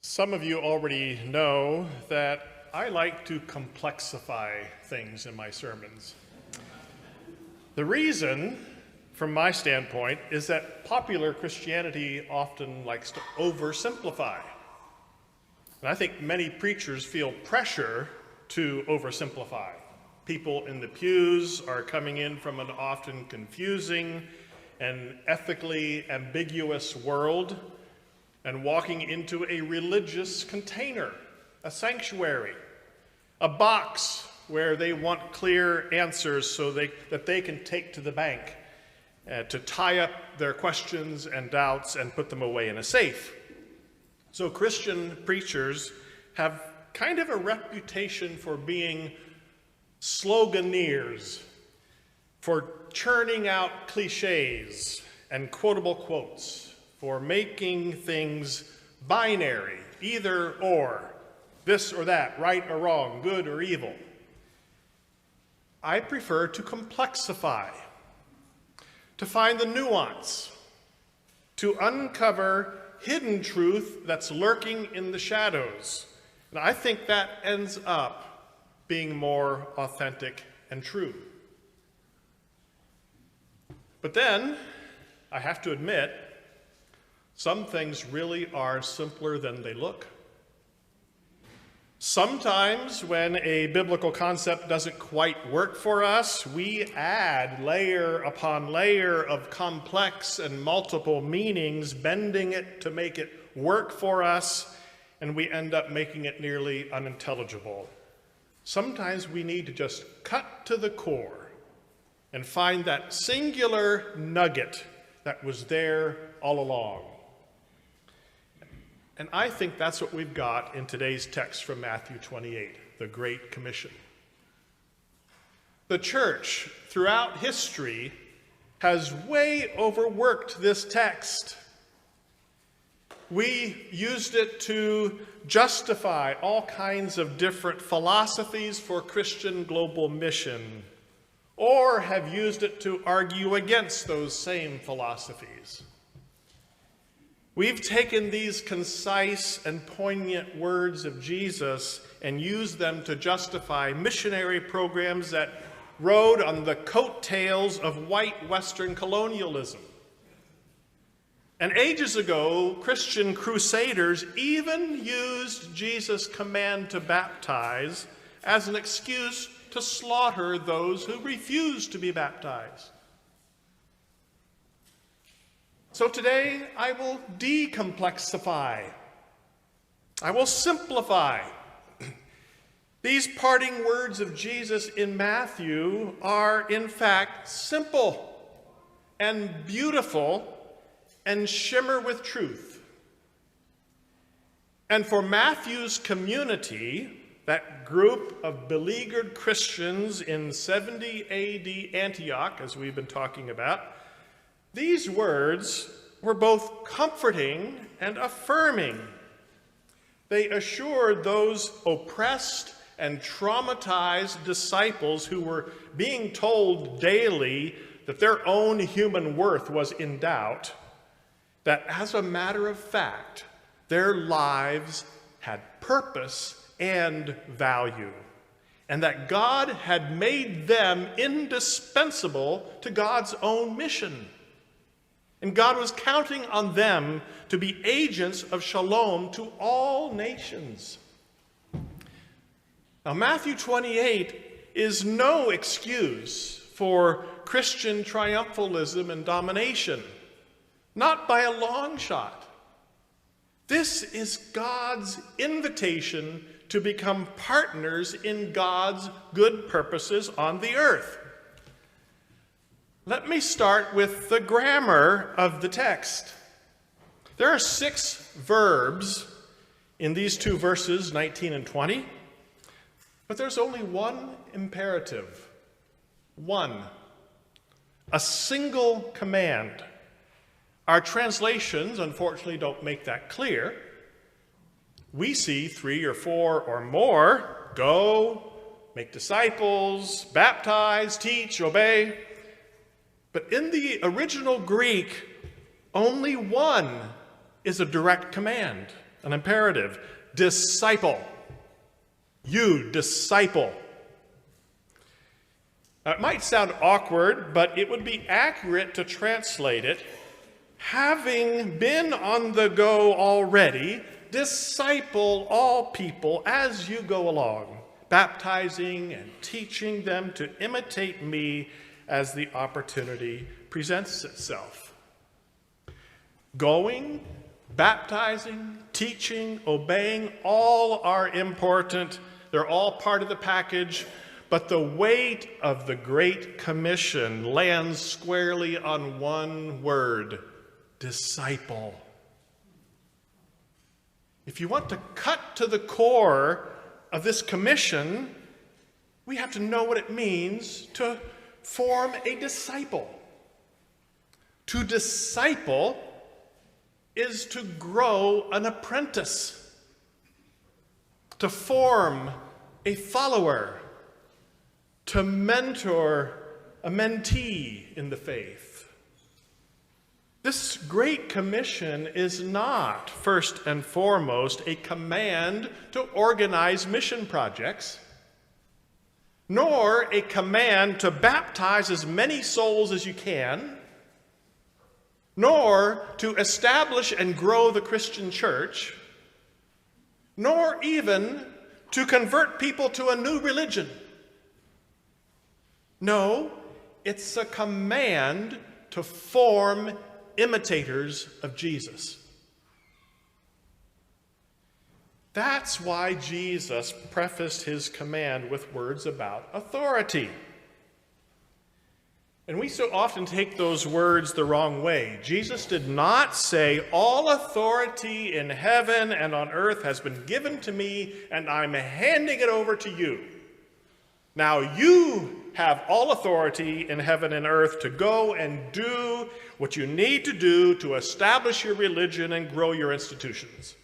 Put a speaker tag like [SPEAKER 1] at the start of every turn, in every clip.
[SPEAKER 1] Some of you already know that I like to complexify things in my sermons. The reason, from my standpoint, is that popular Christianity often likes to oversimplify. And I think many preachers feel pressure to oversimplify. People in the pews are coming in from an often confusing and ethically ambiguous world and walking into a religious container, a sanctuary, a box where they want clear answers so that they can take to the bank to tie up their questions and doubts and put them away in a safe. So Christian preachers have kind of a reputation for being sloganeers, for churning out cliches and quotable quotes, for making things binary, either or, this or that, right or wrong, good or evil. I prefer to complexify, to find the nuance, to uncover hidden truth that's lurking in the shadows. And I think that ends up being more authentic and true. But then, I have to admit, some things really are simpler than they look. Sometimes when a biblical concept doesn't quite work for us, we add layer upon layer of complex and multiple meanings, bending it to make it work for us, and we end up making it nearly unintelligible. Sometimes we need to just cut to the core and find that singular nugget that was there all along. And I think that's what we've got in today's text from Matthew 28, the Great Commission. The church, throughout history, has way overworked this text. We used it to justify all kinds of different philosophies for Christian global mission, or have used it to argue against those same philosophies. We've taken these concise and poignant words of Jesus and used them to justify missionary programs that rode on the coattails of white Western colonialism. And ages ago, Christian crusaders even used Jesus' command to baptize as an excuse to slaughter those who refused to be baptized. So today, I will decomplexify. I will simplify. These parting words of Jesus in Matthew are, in fact, simple and beautiful and shimmer with truth. And for Matthew's community, that group of beleaguered Christians in 70 AD Antioch, as we've been talking about, these words were both comforting and affirming. They assured those oppressed and traumatized disciples who were being told daily that their own human worth was in doubt, that as a matter of fact, their lives had purpose and value, and that God had made them indispensable to God's own mission. And God was counting on them to be agents of shalom to all nations. Now, Matthew 28 is no excuse for Christian triumphalism and domination, not by a long shot. This is God's invitation to become partners in God's good purposes on the earth. Let me start with the grammar of the text. There are 6 verbs in these 2 verses, 19 and 20, but there's only one imperative. One. A single command. Our translations, unfortunately, don't make that clear. We see 3 or 4 or more: go, make disciples, baptize, teach, obey. But in the original Greek, only one is a direct command. an imperative. Disciple. You disciple. It might sound awkward, but it would be accurate to translate it. Having been on the go already, disciple all people as you go along, baptizing and teaching them to imitate me as the opportunity presents itself. Going, baptizing, teaching, obeying, all are important. They're all part of the package. But the weight of the Great Commission lands squarely on one word: disciple. If you want to cut to the core of this commission, we have to know what it means to form a disciple. To disciple is to grow an apprentice, to form a follower, to mentor a mentee in the faith. This Great Commission is not, first and foremost, a command to organize mission projects, nor a command to baptize as many souls as you can, nor to establish and grow the Christian church, nor even to convert people to a new religion. No, it's a command to form imitators of Jesus. That's why Jesus prefaced his command with words about authority. And we so often take those words the wrong way. Jesus did not say, all authority in heaven and on earth has been given to me, and I'm handing it over to you. Now you have all authority in heaven and earth to go and do what you need to do to establish your religion and grow your institutions.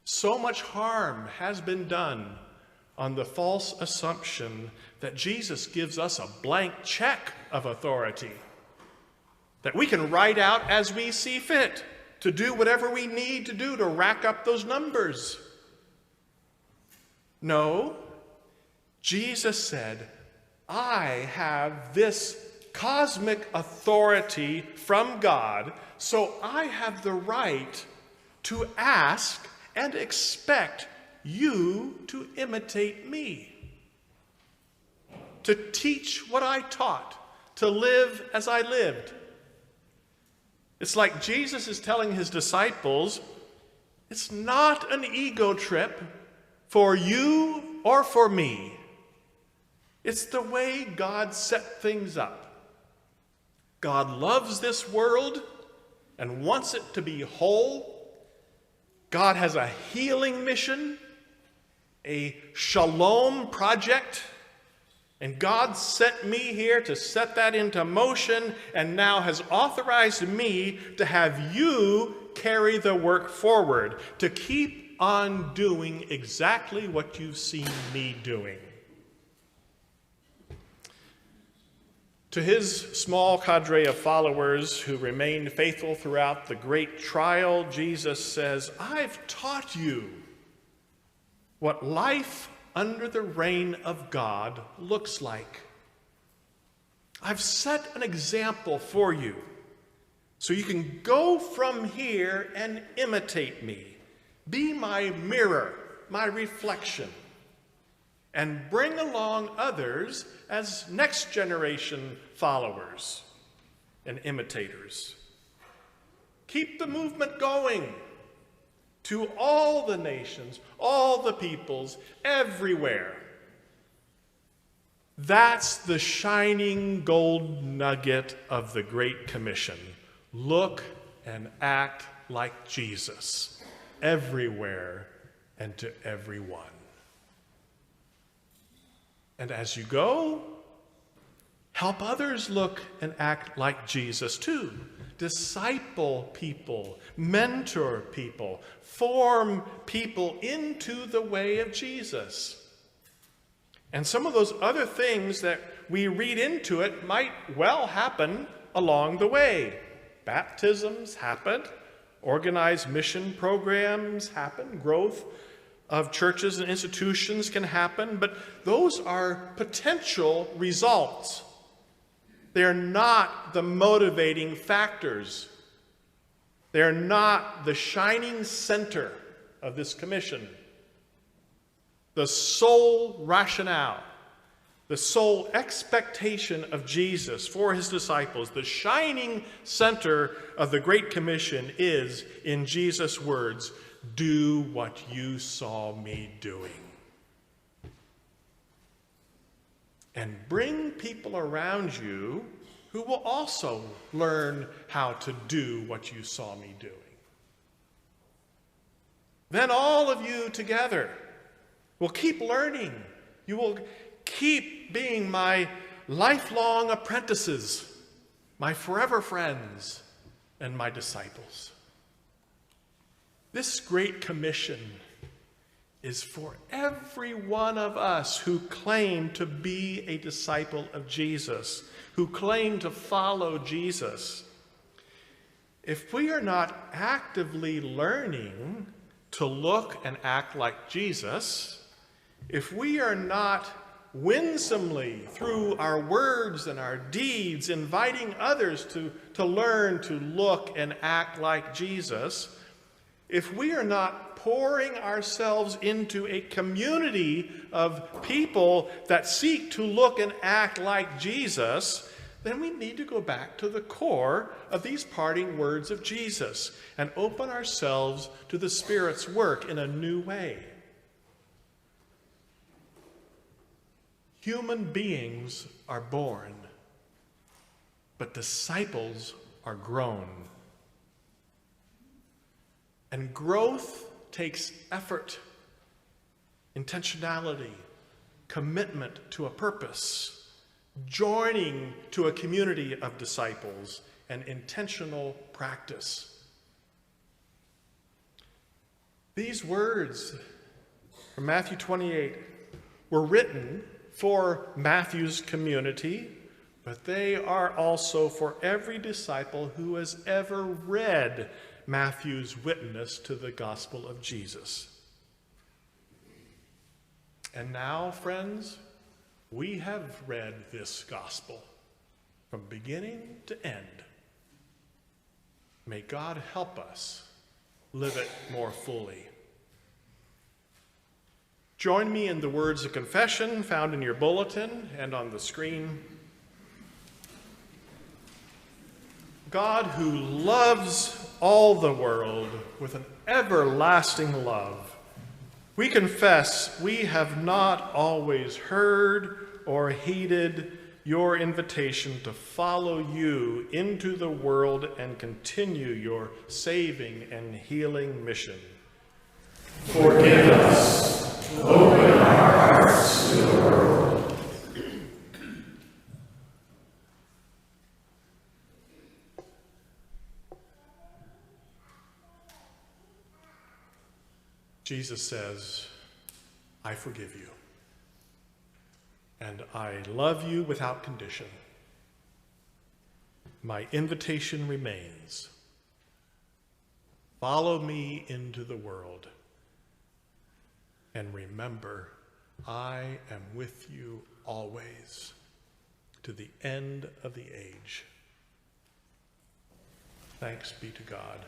[SPEAKER 1] So much harm has been done on the false assumption that Jesus gives us a blank check of authority that we can write out as we see fit to do whatever we need to do to rack up those numbers. No, Jesus said, I have this cosmic authority from God, so I have the right to ask and expect you to imitate me, to teach what I taught, to live as I lived. It's like Jesus is telling his disciples, it's not an ego trip for you or for me. It's the way God set things up. God loves this world and wants it to be whole. God has a healing mission, a shalom project, and God sent me here to set that into motion and now has authorized me to have you carry the work forward, to keep on doing exactly what you've seen me doing. To his small cadre of followers who remained faithful throughout the great trial, Jesus says, I've taught you what life under the reign of God looks like. I've set an example for you so you can go from here and imitate me. Be my mirror, my reflection, and bring along others as next generation followers and imitators. Keep the movement going to all the nations, all the peoples, everywhere. That's the shining gold nugget of the Great Commission. Look and act like Jesus, everywhere and to everyone. And as you go, help others look and act like Jesus too. Disciple people, mentor people, form people into the way of Jesus. And some of those other things that we read into it might well happen along the way. Baptisms happened, organized mission programs happen, growth of churches and institutions can happen, but those are potential results. They're not the motivating factors. They're not the shining center of this commission. The sole rationale, the sole expectation of Jesus for his disciples, the shining center of the Great Commission is, in Jesus' words, do what you saw me doing. And bring people around you who will also learn how to do what you saw me doing. Then all of you together will keep learning. You will keep being my lifelong apprentices, my forever friends, and my disciples. This Great Commission is for every one of us who claim to be a disciple of Jesus, who claim to follow Jesus. If we are not actively learning to look and act like Jesus, if we are not winsomely, through our words and our deeds, inviting others to learn to look and act like Jesus, if we are not pouring ourselves into a community of people that seek to look and act like Jesus, then we need to go back to the core of these parting words of Jesus and open ourselves to the Spirit's work in a new way. Human beings are born, but disciples are grown. And growth takes effort, intentionality, commitment to a purpose, joining to a community of disciples, and intentional practice. These words from Matthew 28 were written for Matthew's community, but they are also for every disciple who has ever read Matthew's witness to the gospel of Jesus. And now, friends, we have read this gospel from beginning to end. May God help us live it more fully. Join me in the words of confession found in your bulletin and on the screen. God, who loves all the world with an everlasting love, we confess we have not always heard or heeded your invitation to follow you into the world and continue your saving and healing mission.
[SPEAKER 2] Forgive us. Open our hearts to the world.
[SPEAKER 1] Jesus says, I forgive you, and I love you without condition. My invitation remains. Follow me into the world, and remember, I am with you always, to the end of the age. Thanks be to God.